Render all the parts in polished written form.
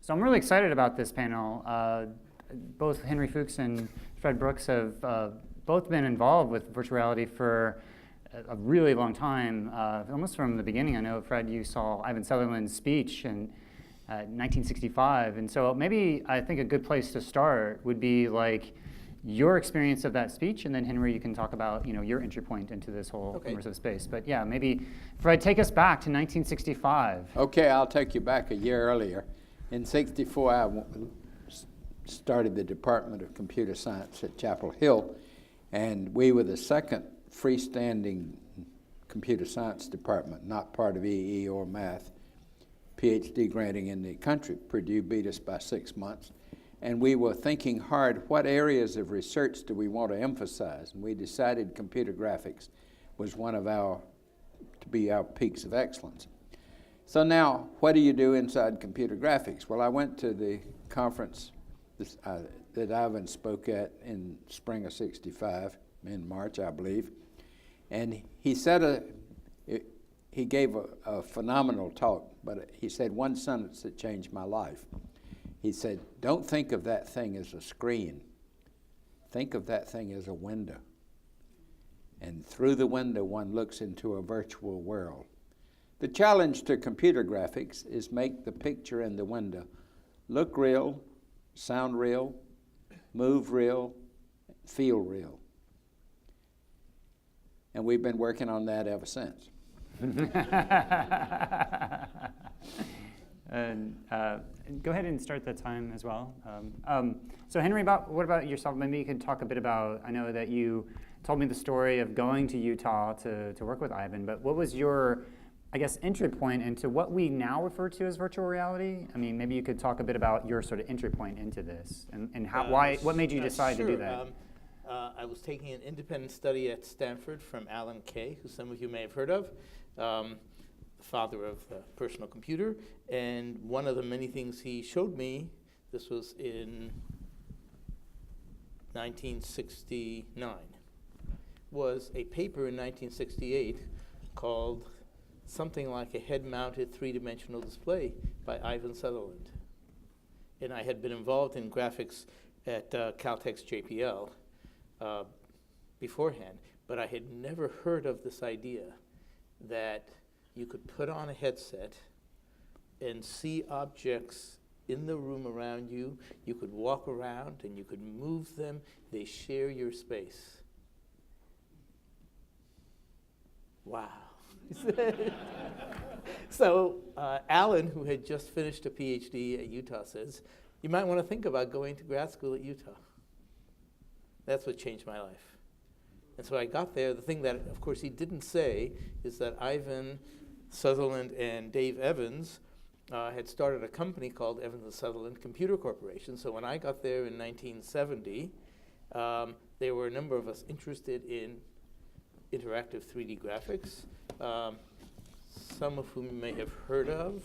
So I'm really excited about this panel. Both Henry Fuchs and Fred Brooks have both been involved with virtual reality for a really long time, almost from the beginning. I know, Fred, you saw Ivan Sutherland's speech in 1965, and so maybe I think a good place to start would be like your experience of that speech, and then Henry, you can talk about your entry point into this whole immersive space. But yeah, maybe Fred, take us back to 1965. Okay, I'll take you back a year earlier. In '64, I started the Department of Computer Science at Chapel Hill, and we were the second freestanding computer science department, not part of EE or math, PhD granting in the country. Purdue beat us by 6 months. And we were thinking hard, what areas of research do we want to emphasize? And we decided computer graphics was one of to be our peaks of excellence. So now, what do you do inside computer graphics? Well, I went to the conference that Ivan spoke at in spring of '65, in March, I believe. And he said, he gave a phenomenal talk, but he said one sentence that changed my life. He said, don't think of that thing as a screen. Think of that thing as a window. And through the window, one looks into a virtual world. The challenge to computer graphics is make the picture in the window look real, sound real, move real, feel real. And we've been working on that ever since. And go ahead and start the time as well. So Henry, what about yourself? Maybe you could talk a bit about, I know that you told me the story of going to Utah to work with Ivan, but what was your, I guess, entry point into what we now refer to as virtual reality? I mean, maybe you could talk a bit about your sort of entry point into this and how, what made you decide to do that? I was taking an independent study at Stanford from Alan Kay, who some of you may have heard of, the father of the personal computer. And one of the many things he showed me, this was in 1969, was a paper in 1968 called something like a head-mounted three-dimensional display by Ivan Sutherland. And I had been involved in graphics at Caltech's JPL beforehand, but I had never heard of this idea that you could put on a headset and see objects in the room around you. You could walk around and you could move them. They share your space. Wow. So Alan, who had just finished a PhD at Utah, says, you might want to think about going to grad school at Utah. That's what changed my life. And so I got there. The thing that, of course, he didn't say is that Ivan Sutherland and Dave Evans had started a company called Evans and Sutherland Computer Corporation. So when I got there in 1970, there were a number of us interested in interactive 3D graphics, some of whom you may have heard of.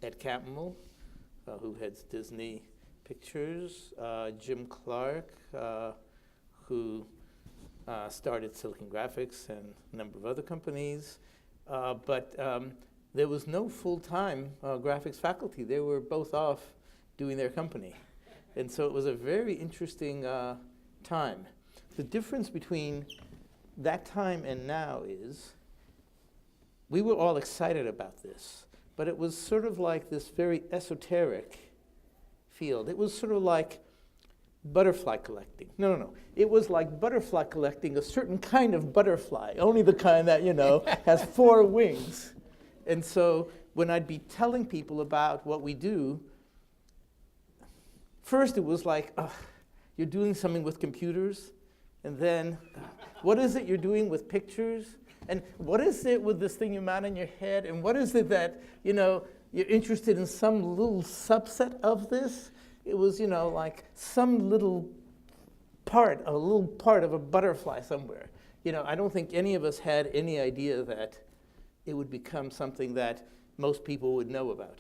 Ed Catmull, who heads Disney Pictures, Jim Clark, who started Silicon Graphics and a number of other companies. But there was no full-time graphics faculty. They were both off doing their company. And so it was a very interesting time. The difference between that time and now is we were all excited about this, but it was sort of like this very esoteric field. It was sort of like butterfly collecting. No. It was like butterfly collecting a certain kind of butterfly, only the kind that, has 4 wings. And so when I'd be telling people about what we do, first it was like, you're doing something with computers, and then, what is it you're doing with pictures? And what is it with this thing you mount on your head? And what is it that, you're interested in some little subset of this? It was, like some little part of a butterfly somewhere. I don't think any of us had any idea that it would become something that most people would know about.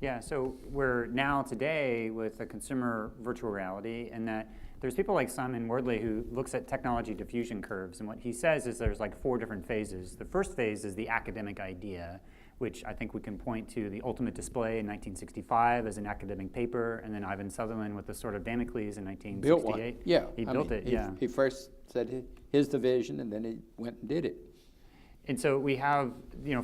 Yeah, so we're now today with a consumer virtual reality, and that there's people like Simon Wardley who looks at technology diffusion curves, and what he says is there's like 4 different phases. The first phase is the academic idea, which I think we can point to the ultimate display in 1965 as an academic paper, and then Ivan Sutherland with the Sword of Damocles in 1968. Built one. Yeah. He built it, yeah. He first said here's the vision, and then he went and did it. And so we have,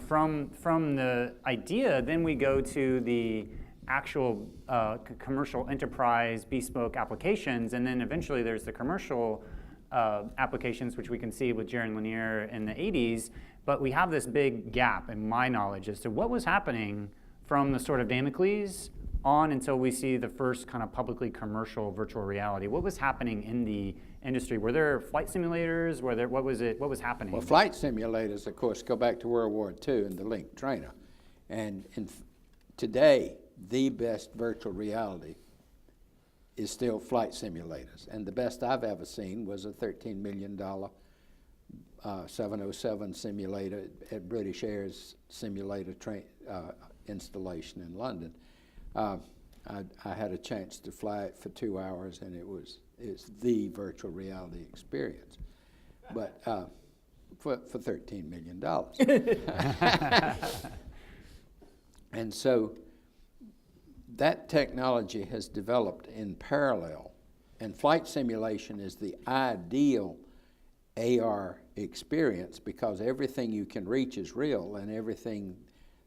from the idea, then we go to the actual commercial enterprise bespoke applications, and then eventually there's the commercial applications, which we can see with Jaron Lanier in the 80s. But we have this big gap, in my knowledge, as to what was happening from the Sword of Damocles on until we see the first kind of publicly commercial virtual reality. What was happening in the industry? Were there flight simulators? What was happening? Well, flight simulators, of course, go back to World War II and the Link trainer. And today, the best virtual reality is still flight simulators. And the best I've ever seen was a $13 million 707 simulator at British Air's simulator installation in London. I had a chance to fly it for 2 hours, and it's the virtual reality experience, but for $13 million. And so that technology has developed in parallel, and flight simulation is the ideal AR experience because everything you can reach is real, and everything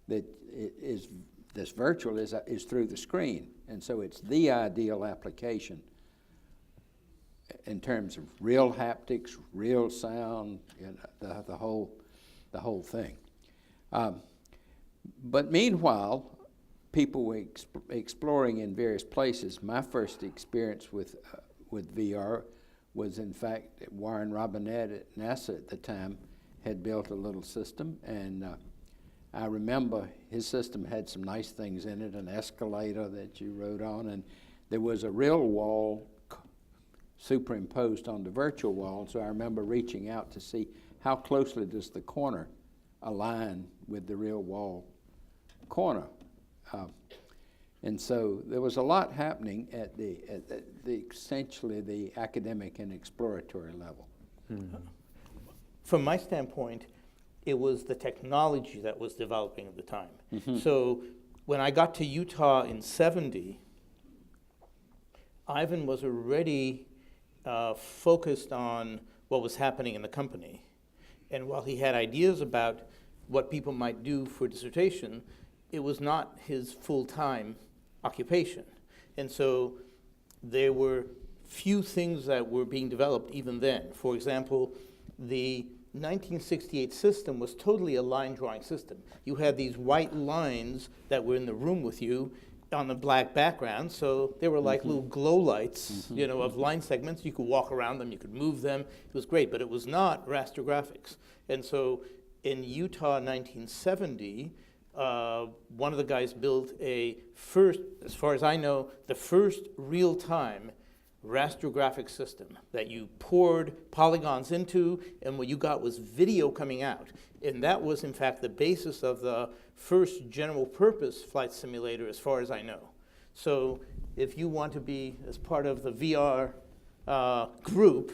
that is this virtual is through the screen. And so it's the ideal application in terms of real haptics, real sound, the whole thing. But meanwhile, people were exploring in various places. My first experience with VR was, in fact, Warren Robinette at NASA at the time had built a little system, and I remember his system had some nice things in it, an escalator that you rode on, and there was a real wall superimposed on the virtual wall, so I remember reaching out to see how closely does the corner align with the real wall corner. And so there was a lot happening at the essentially the academic and exploratory level. Mm-hmm. From my standpoint, it was the technology that was developing at the time. Mm-hmm. So when I got to Utah in '70, Ivan was already focused on what was happening in the company. And while he had ideas about what people might do for dissertation, it was not his full-time occupation. And so there were few things that were being developed even then. For example, the 1968 system was totally a line drawing system. You had these white lines that were in the room with you on the black background, so they were like little glow lights, of line segments. You could walk around them, you could move them. It was great, but it was not raster graphics. And so in Utah 1970, one of the guys built as far as I know, the first real-time raster graphic system that you poured polygons into, and what you got was video coming out. And that was, in fact, the basis of the first general-purpose flight simulator, as far as I know. So if you want to be as part of the VR group,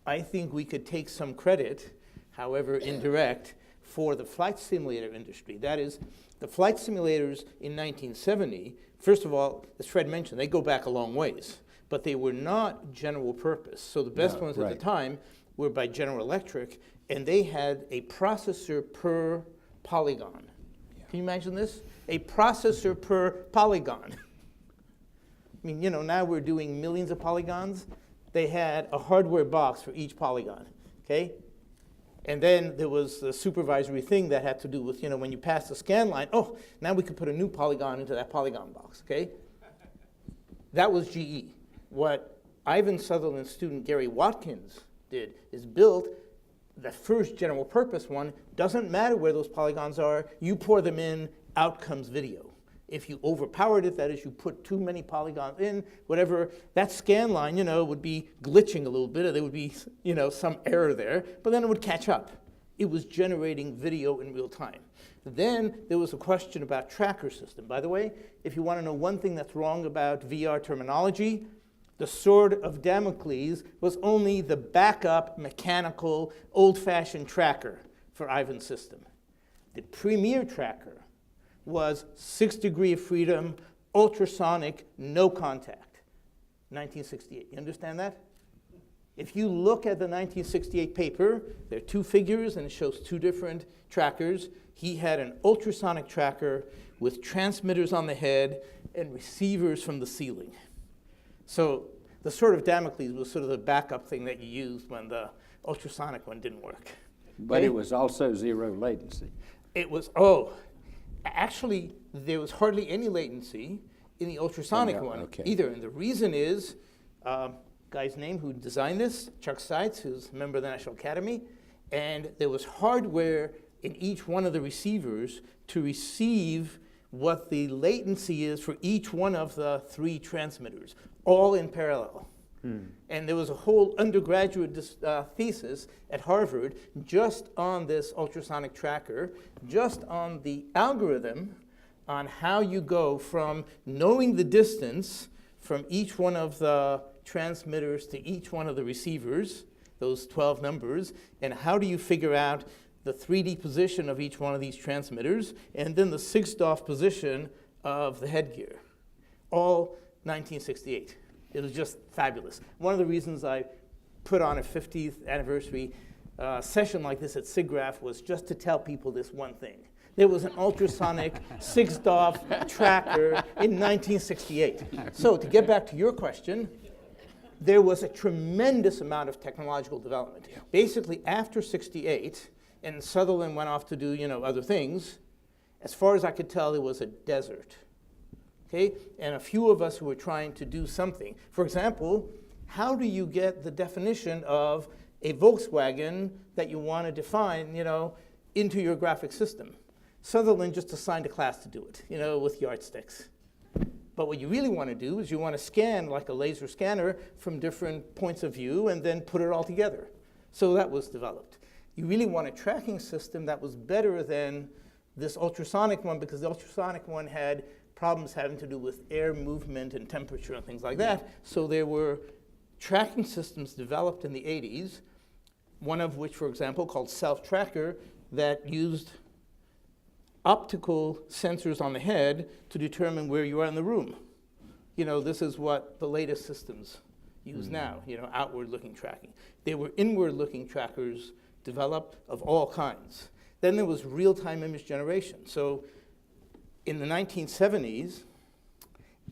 I think we could take some credit, however indirect, for the flight simulator industry. That is, the flight simulators in 1970, first of all, as Fred mentioned, they go back a long ways, but they were not general purpose. So the best ones at the time were by General Electric, and they had a processor per polygon. Yeah. Can you imagine this? A processor per polygon. I mean, now we're doing millions of polygons. They had a hardware box for each polygon, okay? And then there was the supervisory thing that had to do with, when you pass the scan line, oh, now we could put a new polygon into that polygon box, okay? That was GE. What Ivan Sutherland's student Gary Watkins did is build the first general purpose one. Doesn't matter where those polygons are, you pour them in, out comes video. If you overpowered it, that is, you put too many polygons in, whatever, that scan line, would be glitching a little bit, or there would be, some error there, but then it would catch up. It was generating video in real time. Then there was a question about tracker system. By the way, if you want to know one thing that's wrong about VR terminology, the Sword of Damocles was only the backup, mechanical, old-fashioned tracker for Ivan's system. The premier tracker was 6 degree of freedom, ultrasonic, no contact, 1968. You understand that? If you look at the 1968 paper, there are two figures and it shows two different trackers. He had an ultrasonic tracker with transmitters on the head and receivers from the ceiling. So the sword of Damocles was sort of the backup thing that you used when the ultrasonic one didn't work. But it was also zero latency. It was, actually, there was hardly any latency in the ultrasonic one either. And the reason is, guy's name who designed this, Chuck Seitz, who's a member of the National Academy, and there was hardware in each one of the receivers to receive what the latency is for each one of the 3 transmitters, all in parallel. And there was a whole undergraduate thesis at Harvard just on this ultrasonic tracker, just on the algorithm on how you go from knowing the distance from each one of the transmitters to each one of the receivers, those 12 numbers, and how do you figure out the 3D position of each one of these transmitters, and then the 6DoF position of the headgear. All 1968. It was just fabulous. One of the reasons I put on a 50th anniversary session like this at SIGGRAPH was just to tell people this one thing. There was an ultrasonic 6DoF tracker in 1968. So to get back to your question, there was a tremendous amount of technological development. Basically, after 68, and Sutherland went off to do, other things, as far as I could tell, it was a desert. Okay? And a few of us who were trying to do something. For example, how do you get the definition of a Volkswagen that you want to define, into your graphic system? Sutherland just assigned a class to do it, with yardsticks. But what you really want to do is you want to scan like a laser scanner from different points of view and then put it all together. So that was developed. You really want a tracking system that was better than this ultrasonic one, because the ultrasonic one had problems having to do with air movement and temperature and things like that. So there were tracking systems developed in the 80s, one of which, for example, called Self-Tracker, that used optical sensors on the head to determine where you are in the room. This is what the latest systems use now, outward-looking tracking. There were inward-looking trackers developed of all kinds. Then there was real-time image generation. So in the 1970s,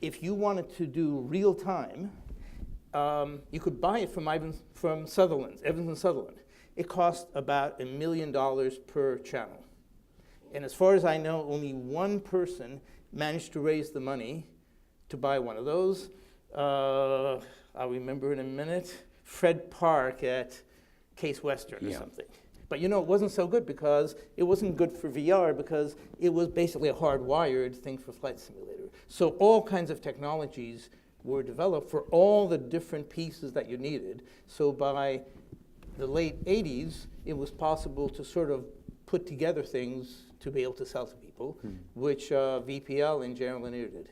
if you wanted to do real-time, you could buy it from Sutherland, Evans and Sutherland. It cost about $1 million per channel. And as far as I know, only one person managed to raise the money to buy one of those. I'll remember in a minute, Fred Park at Case Western or something. But it wasn't so good because it wasn't good for VR because it was basically a hardwired thing for Flight Simulator. So all kinds of technologies were developed for all the different pieces that you needed. So by the late 80s, it was possible to sort of put together things to be able to sell to people, which VPL and Jaron Lanier did.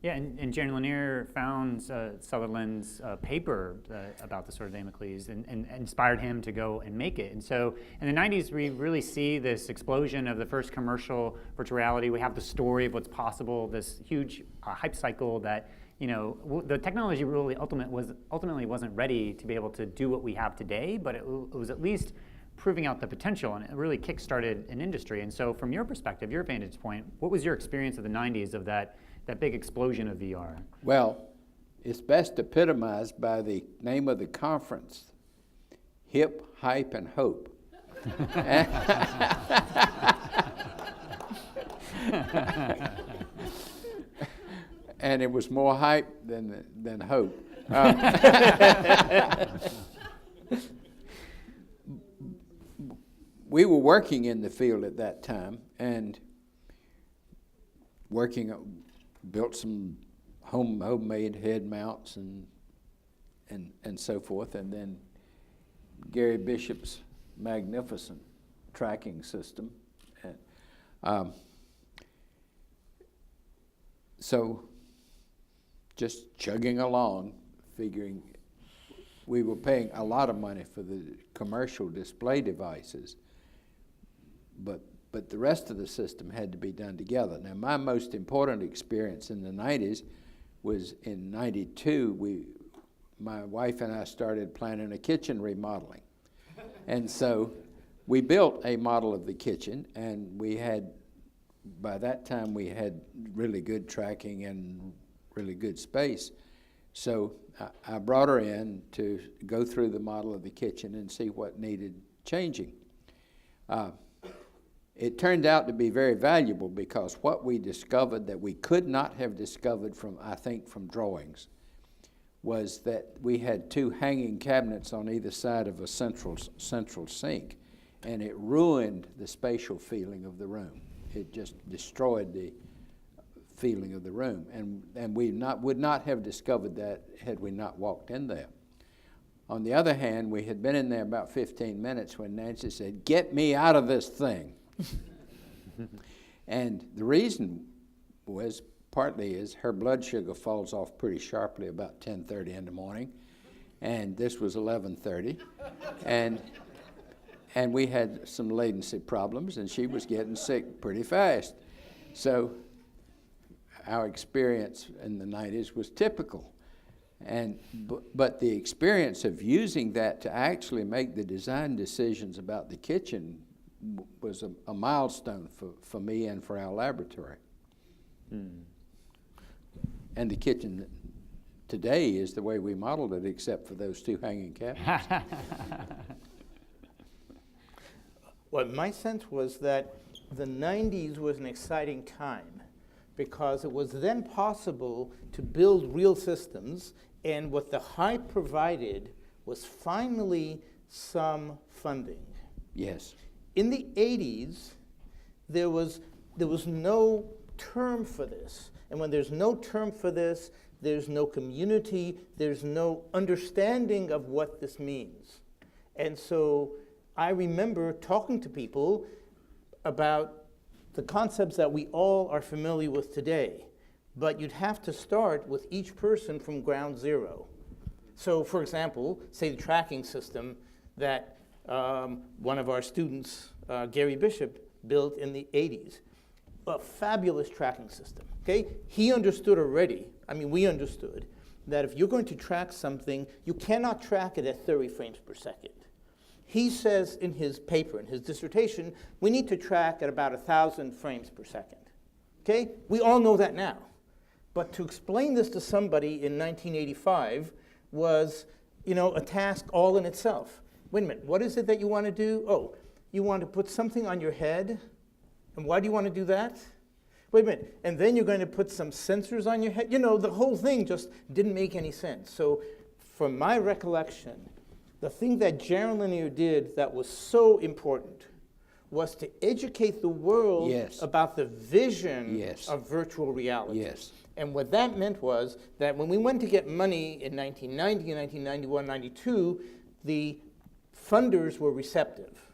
Yeah, and Jaron Lanier found Sutherland's paper about the Sword of Damocles and inspired him to go and make it. And so in the 90s, we really see this explosion of the first commercial virtual reality. We have the story of what's possible, this huge hype cycle that, the technology really ultimately wasn't ready to be able to do what we have today, but it was at least proving out the potential, and it really kick-started an industry. And so from your perspective, your vantage point, what was your experience of the 90s of that big explosion of VR? Well, it's best epitomized by the name of the conference, Hip, Hype, and Hope. And it was more hype than hope. We were working in the field at that time and built some homemade head mounts and so forth, and then Gary Bishop's magnificent tracking system. So just chugging along, figuring we were paying a lot of money for the commercial display devices, but but the rest of the system had to be done together. Now, my most important experience in the 90s was in 92, my wife and I started planning a kitchen remodeling. And so we built a model of the kitchen, and by that time we had really good tracking and really good space. So I brought her in to go through the model of the kitchen and see what needed changing. It turned out to be very valuable because what we discovered that we could not have discovered from drawings was that we had 2 hanging cabinets on either side of a central sink, and it ruined the spatial feeling of the room. It just destroyed the feeling of the room, and we would not have discovered that had we not walked in there. On the other hand, we had been in there about 15 minutes when Nancy said, "Get me out of this thing." And the reason was partly is her blood sugar falls off pretty sharply about 10:30 in the morning, and this was 11:30, and we had some latency problems, and she was getting sick pretty fast. So our experience in the 90s was typical. But the experience of using that to actually make the design decisions about the kitchen was a milestone for me and for our laboratory. And the kitchen today is the way we modeled it, except for those 2 hanging cabinets. Well, my sense was that the 90s was an exciting time because it was then possible to build real systems, and what the hype provided was finally some funding. Yes. In the 80s, there was no term for this. And when there's no term for this, there's no community, there's no understanding of what this means. And so I remember talking to people about the concepts that we all are familiar with today, but you'd have to start with each person from ground zero. So for example, say the tracking system that one of our students, Gary Bishop, built in the 80s. A fabulous tracking system, okay? He understood already, we understood, that if you're going to track something, you cannot track it at 30 frames per second. He says in his paper, in his dissertation, we need to track at about 1,000 frames per second, okay? We all know that now. But to explain this to somebody in 1985 was, a task all in itself. Wait a minute, what is it that you want to do? Oh, you want to put something on your head. And why do you want to do that? Wait a minute, and then you're going to put some sensors on your head? The whole thing just didn't make any sense. So from my recollection, the thing that Jaron Lanier did that was so important was to educate the world about the vision of virtual reality. Yes. And what that meant was that when we went to get money in 1990 and 1991, 92, the funders were receptive.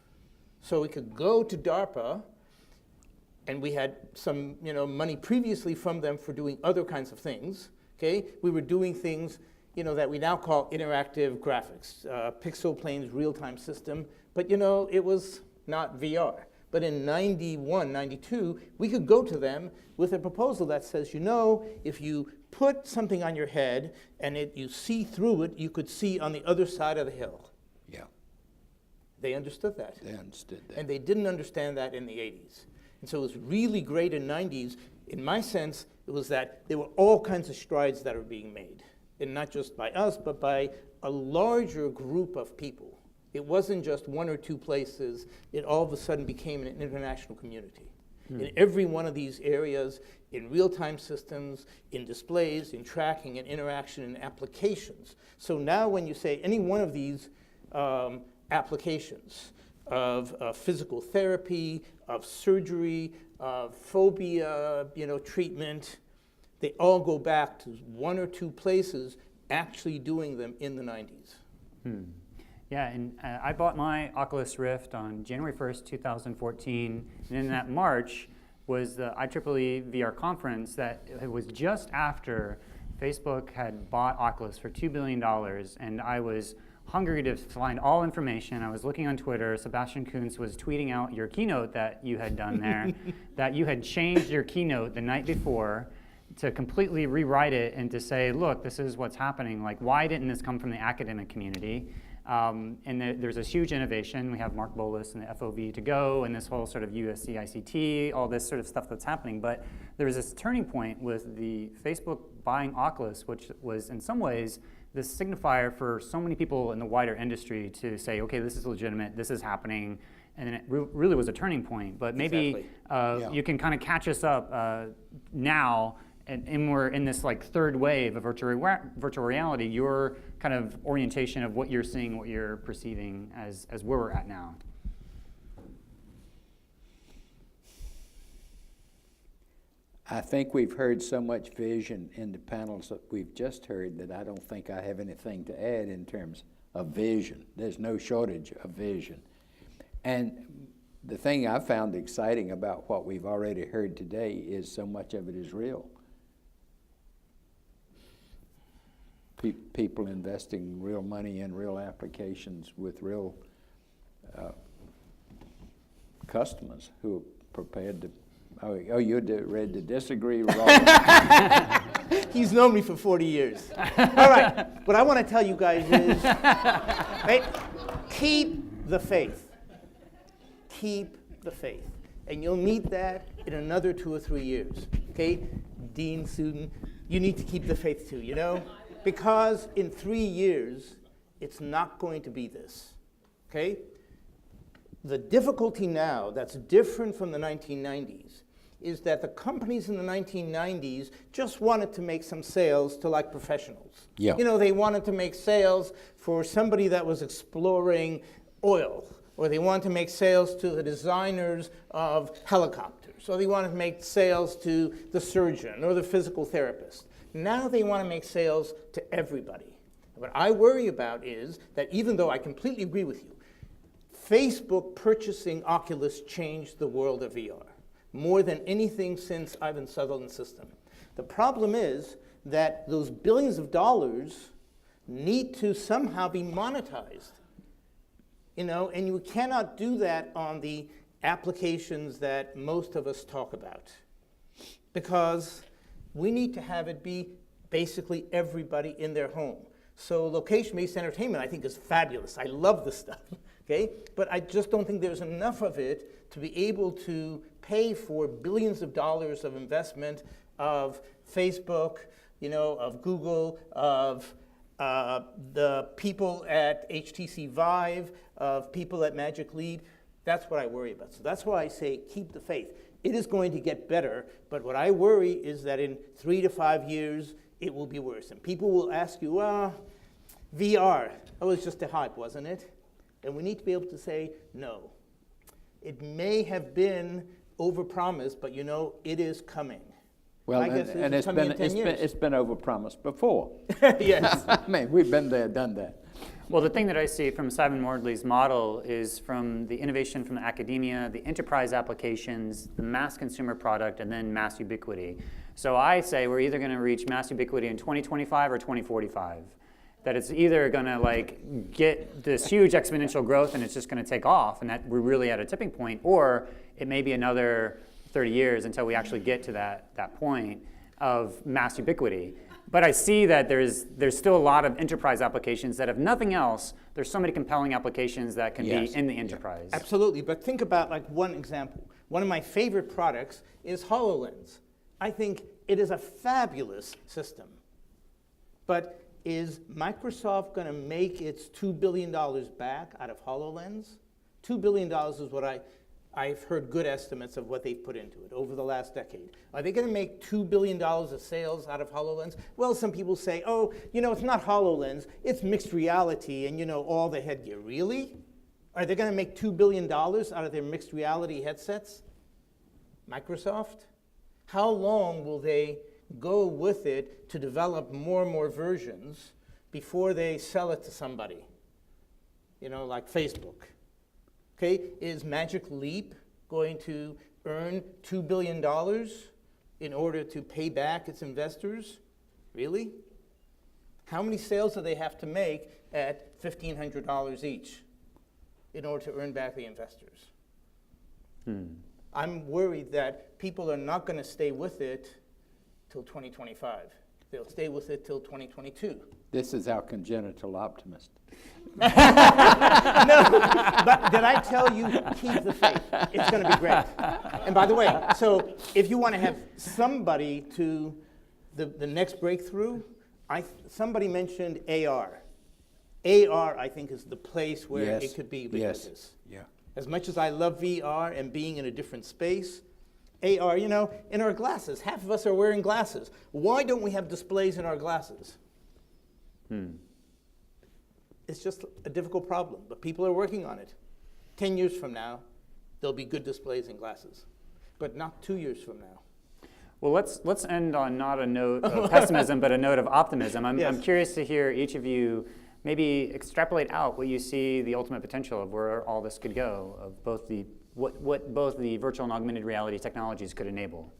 So we could go to DARPA, and we had some money previously from them for doing other kinds of things. Okay, we were doing things that we now call interactive graphics, pixel planes real-time system, but it was not VR. But in 91, 92, we could go to them with a proposal that says, if you put something on your head and you see through it, you could see on the other side of the hill. Yeah. They understood that. They understood that. And they didn't understand that in the 80s. And so it was really great in 90s. In my sense, it was that there were all kinds of strides that are being made. And not just by us, but by a larger group of people. It wasn't just 1 or 2 places. It all of a sudden became an international community. In every one of these areas, in real-time systems, in displays, in tracking, in interaction, in applications. So now when you say any one of these applications of physical therapy, of surgery, of phobia, treatment, they all go back to 1 or 2 places actually doing them in the 90s. Yeah, and I bought my Oculus Rift on January 1st, 2014, and in that March was the IEEE VR conference that it was just after Facebook had bought Oculus for $2 billion, and I was hungry to find all information. I was looking on Twitter. Sebastian Kuntz was tweeting out your keynote that you had done there, that you had changed your keynote the night before to completely rewrite it and to say, look, this is what's happening. Like, why didn't this come from the academic community? And there's this huge innovation. We have Mark Bolus and the FOV to go, and this whole sort of USC ICT, all this sort of stuff that's happening. But there was this turning point with the Facebook buying Oculus, which was in some ways this signifier for so many people in the wider industry to say, okay, this is legitimate, this is happening, and then it really was a turning point. But maybe you can kind of catch us up now, and we're in this like third wave of virtual reality, your kind of orientation of what you're seeing, what you're perceiving as where we're at now. I think we've heard so much vision in the panels that we've just heard that I don't think I have anything to add in terms of vision. There's no shortage of vision. And the thing I found exciting about what we've already heard today is so much of it is real. People investing real money in real applications with real customers who are prepared to. Oh, you're ready to disagree, Robert? He's known me for 40 years. All right, what I want to tell you guys is, right, keep the faith. Keep the faith. And you'll need that in another 2 or 3 years, okay? Dean, Suden, you need to keep the faith too, you know? Because in 3 years, it's not going to be this, okay? The difficulty now that's different from the 1990s is that the companies in the 1990s just wanted to make some sales to like professionals. Yeah. You know, they wanted to make sales for somebody that was exploring oil, or they wanted to make sales to the designers of helicopters, or they wanted to make sales to the surgeon or the physical therapist. Now they want to make sales to everybody. What I worry about is that even though I completely agree with you, Facebook purchasing Oculus changed the world of VR more than anything since Ivan Sutherland's system. The problem is that those billions of dollars need to somehow be monetized, you know, and you cannot do that on the applications that most of us talk about, because we need to have it be basically everybody in their home. So location-based entertainment, I think, is fabulous. I love this stuff. Okay? But I just don't think there's enough of it to be able to pay for billions of dollars of investment of Facebook, you know, of Google, of the people at HTC Vive, of people at Magic Leap. That's what I worry about. So that's why I say keep the faith. It is going to get better, but what I worry is that in 3 to 5 years, it will be worse. And people will ask you, VR, that was just a hype, wasn't it? And we need to be able to say, no. It may have been overpromised, but you know, it is coming. Well, I guess and it's coming in 10 years. It's been overpromised before. Yes. I mean, we've been there, done that. Well, the thing that I see from Simon Mordley's model is from the innovation from academia, the enterprise applications, the mass consumer product, and then mass ubiquity. So I say we're either going to reach mass ubiquity in 2025 or 2045. That it's either going to like get this huge exponential growth and it's just going to take off and that we're really at a tipping point, or it may be another 30 years until we actually get to that point of mass ubiquity. But I see that there's still a lot of enterprise applications that, if nothing else, there's so many compelling applications that can be in the enterprise. Yeah. Absolutely, but think about like one example. One of my favorite products is HoloLens. I think it is a fabulous system. But is Microsoft going to make its $2 billion back out of HoloLens? $2 billion is what I've heard good estimates of what they've put into it over the last decade. Are they going to make $2 billion of sales out of HoloLens? Well, some people say, oh, you know, it's not HoloLens, it's mixed reality and, you know, all the headgear. Really? Are they going to make $2 billion out of their mixed reality headsets? Microsoft? How long will they go with it to develop more and more versions before they sell it to somebody? You know, like Facebook. Okay, is Magic Leap going to earn $2 billion in order to pay back its investors? Really? How many sales do they have to make at $1,500 each in order to earn back the investors? I'm worried that people are not going to stay with it till 2025. They'll stay with it till 2022. This is our congenital optimist. No, but did I tell you, keep the faith? It's going to be great. And by the way, so if you want to have somebody to the next breakthrough, somebody mentioned AR. AR, I think, is the place where Yes. it could be ubiquitous. Yes. Yeah. As much as I love VR and being in a different space, AR, you know, in our glasses, half of us are wearing glasses. Why don't we have displays in our glasses? It's just a difficult problem, but people are working on it. 10 years from now, there'll be good displays in glasses, but not 2 years from now. Well, let's end on not a note of pessimism, but a note of optimism. I'm curious to hear each of you maybe extrapolate out what you see the ultimate potential of where all this could go, of both the what both the virtual and augmented reality technologies could enable.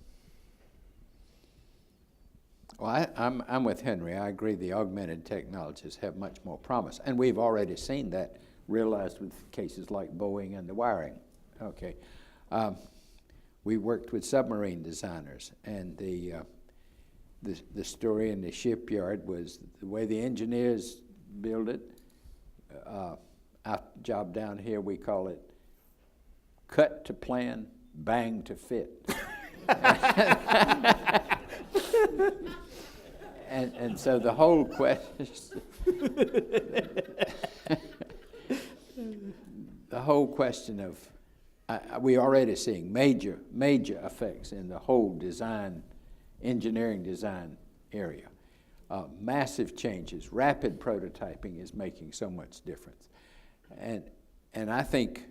Well, I'm with Henry. I agree the augmented technologies have much more promise. And we've already seen that realized with cases like Boeing and the wiring. Okay. We worked with submarine designers, and the story in the shipyard was the way the engineers build it. Our job down here, we call it cut to plan, bang to fit. And so the whole question, of, we already seeing major effects in the whole engineering design area. Massive changes, rapid prototyping is making so much difference. And I think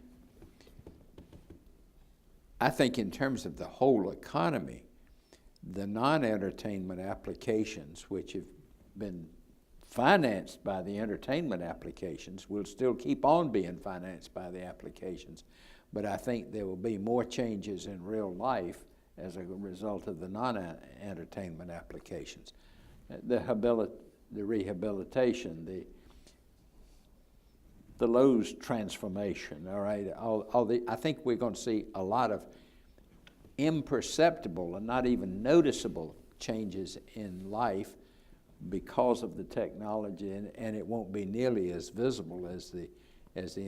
in terms of the whole economy, the non-entertainment applications, which have been financed by the entertainment applications, will still keep on being financed by the applications. But I think there will be more changes in real life as a result of the non-entertainment applications. The rehabilitation, the Lowe's transformation, all right? I think we're going to see a lot of imperceptible and not even noticeable changes in life because of the technology, and it won't be nearly as visible as the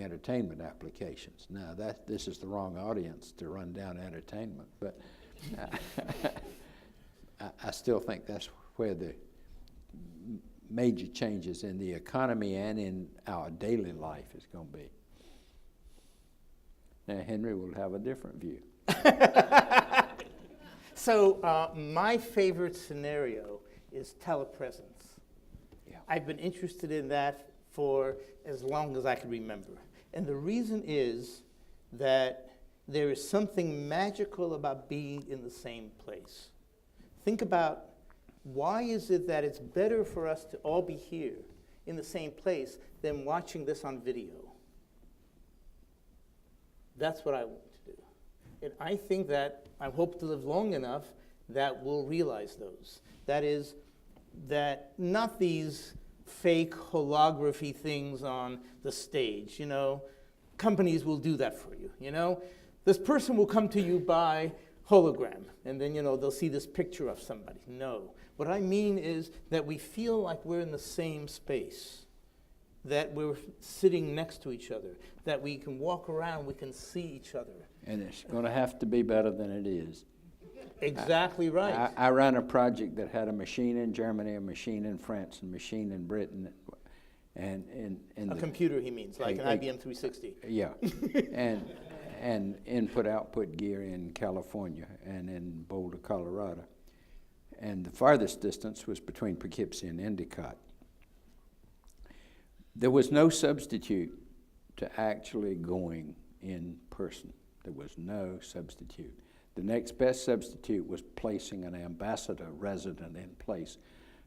entertainment applications. Now, this is the wrong audience to run down entertainment, but I still think that's where the major changes in the economy and in our daily life is going to be. Now, Henry will have a different view. So my favorite scenario is telepresence. Yeah. I've been interested in that for as long as I can remember. And the reason is that there is something magical about being in the same place. Think about, why is it that it's better for us to all be here in the same place than watching this on video? That's what I want to do. And I think that I hope to live long enough that we'll realize those. That is, that not these fake holography things on the stage, you know. Companies will do that for you, you know. This person will come to you by hologram, and then, you know, they'll see this picture of somebody. No. What I mean is that we feel like we're in the same space, that we're sitting next to each other, that we can walk around, we can see each other. And it's going to have to be better than it is. Exactly right. I ran a project that had a machine in Germany, a machine in France, and a machine in Britain. And a computer, he means, like an IBM 360. Yeah. and input-output gear in California and in Boulder, Colorado. And the farthest distance was between Poughkeepsie and Endicott. There was no substitute to actually going in person. There was no substitute. The next best substitute was placing an ambassador resident in place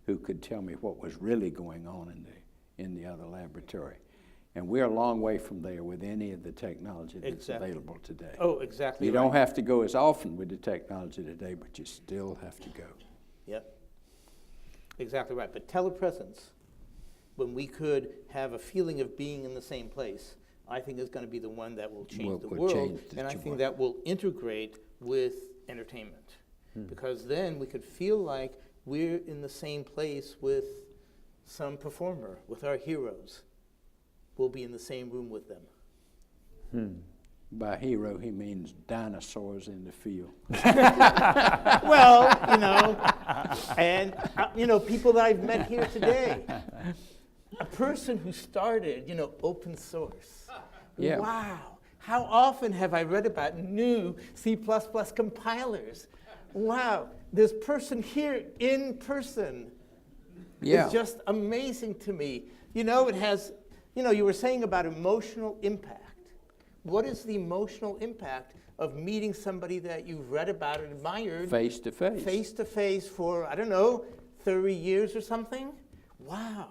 who could tell me what was really going on in the other laboratory. And we're a long way from there with any of the technology that's available today. Oh, exactly. You don't have to go as often with the technology today, but you still have to go. Yep. Exactly right. But telepresence when we could have a feeling of being in the same place, I think is going to be the one that will change the Will world. change the And I joy. think that will integrate with entertainment. Because then we could feel like we're in the same place with some performer, with our heroes. We'll be in the same room with them. By hero, he means dinosaurs in the field. Well, and people that I've met here today. A person who started, open source. Yeah. Wow. How often have I read about new C++ compilers? Wow. This person here in person Yeah. is just amazing to me. It has, you were saying about emotional impact. What is the emotional impact of meeting somebody that you've read about and admired Face to face. face to face for, 30 years or something? Wow.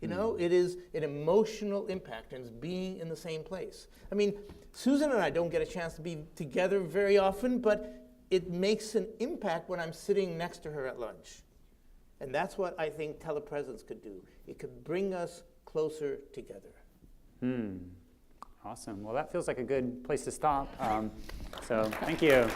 It is an emotional impact, and it's being in the same place. I mean, Susan and I don't get a chance to be together very often, but it makes an impact when I'm sitting next to her at lunch. And that's what I think Telepresence could do. It could bring us closer together. Awesome. Well, that feels like a good place to stop. So thank you.